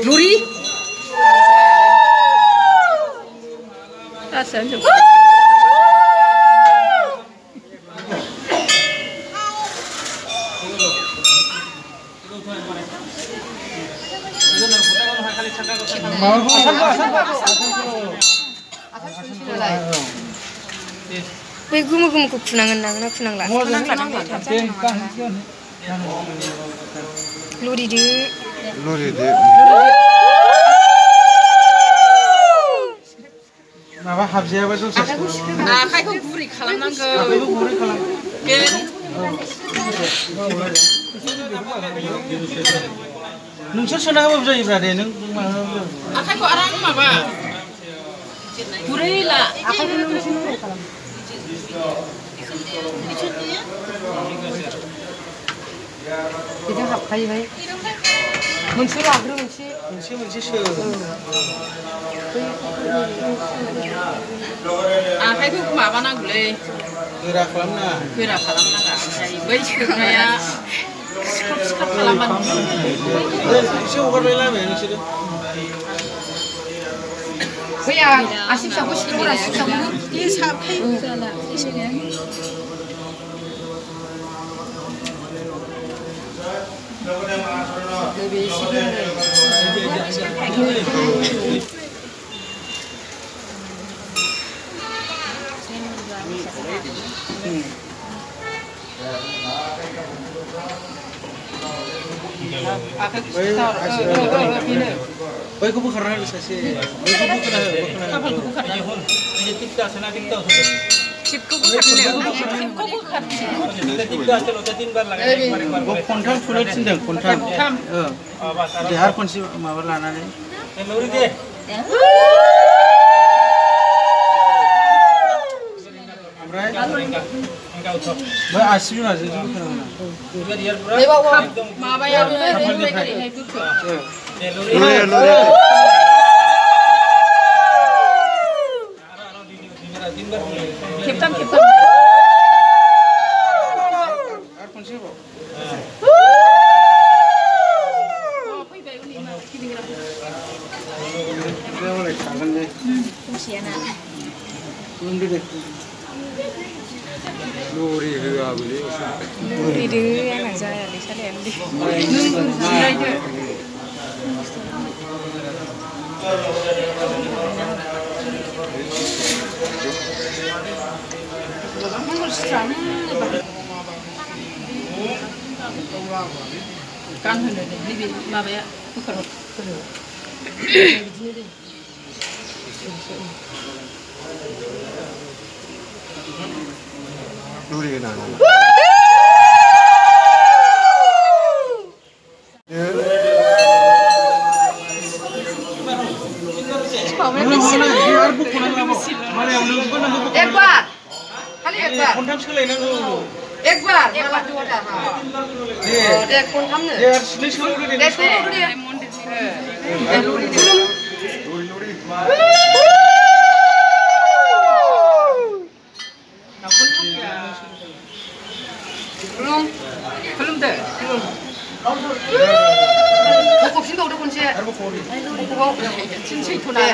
Luri? Asan tu? 왜 구멍구멍 구낭은 구낭라. 루리드. माबा हाबजायाबा जों आखाइखौ गुरै खालामनांगौ. आखाइखौ गुरै खालाम. नोंसोर सोना होबाबो जायोब्रा दे नों आखाइखौ आराम माबा गुरै ला. आखाइखौ गुरै खालाम. बेजों हाबखायोहाय. मोनसे लाग्रो मोनसे सो. आखाइखौ माबानांगौलै. गोरा खालामनाङा. गोरा खालामनाङा. बै सोनाया सिखाब खालामबानो एसे हगारलाय लाबाय नोंसोरो. फैया आसि फिसाखौ सिखाव आसि फिसाखौ बे साबखायो जाला एसेनो. बैखौ बोखारना हो सासे. बैखौ बोखारना हो. खाफालखौ बोखारना हो. टिकटा सोना टिकटा टिपखौ बोखारनो. खनथाम थुनो थिनदों. खनथाम. दे आरो खनसे माबा लानानै. ओमफ्राय बै आसि बिमाजों माबायाव खेबथाम खेबथाम. आरो खनसे होबाव. थागोन दे. लरि होआबोलै. लरिदो आंना जायालै सालायानो दे. गानहोनो नैबे माबाया बोखार. लरि होनाङा. एक बार खालि एक बार. खनथाम सोलायनांगौ. एक बार. दे खनथामनो. दे सिनै सोलायदो दे. दे सोलायदो दे. खुलुमदो. बख'फिनबावदो खनसे. सैथ'नालाय.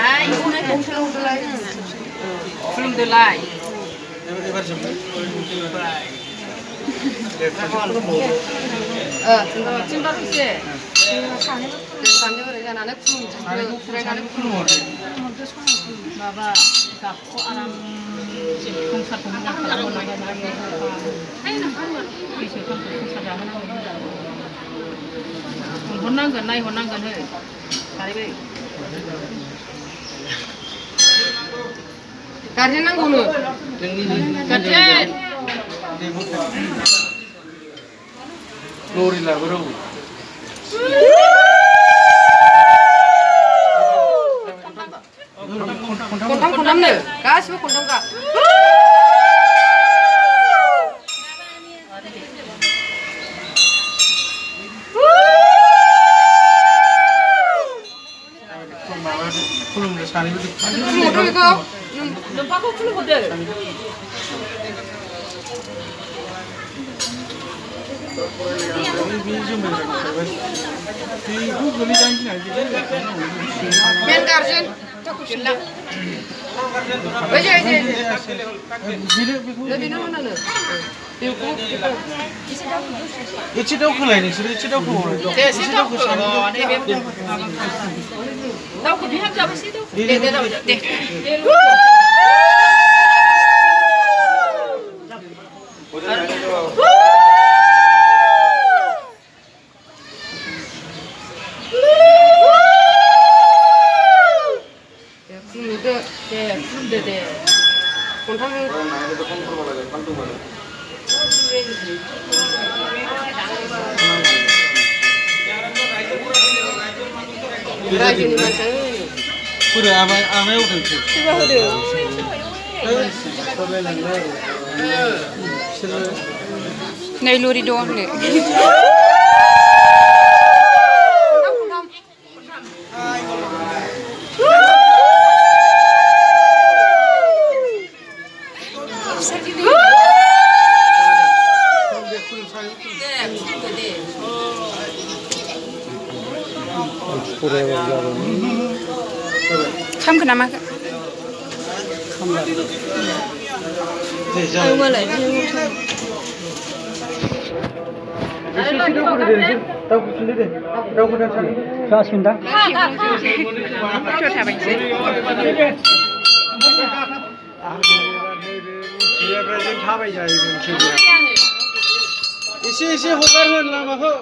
खुलुमदोलाय. एबार जोबबाय. थिनबार फैसे. सानैबो ओरै जानानै खुलुमहरदो. माबा गाबखौ आराम संसारखौ मोजां खालामहरनांगोन. संसार जाहोनांगोन. नायहरनांगोन. सानैबो गारजेन नांगौनो. गारजेन लरि लाबोरौ. खनथामनो गासिबो खनथामखा. खुलुमनो सानैबो खुलुमहरदो बेखौ नोंफाखौ खुलुमहरदो बे जुमाय बेखौ गोलैजानो गिनाय मेन गार्जेन गैला एसे दावखोलाय नोंसोर एसे दावखोबावलाय दे एसे दावखो दावखो बिहामजोआबो एसे दावखो दे खुलुमदो दे खनथाम रायजोनि मानसि बोरो आमाय होदों सोरबा होदों नै लरि दं होनदो खामखो नामा मालाय एसे हगार होन लामाखौ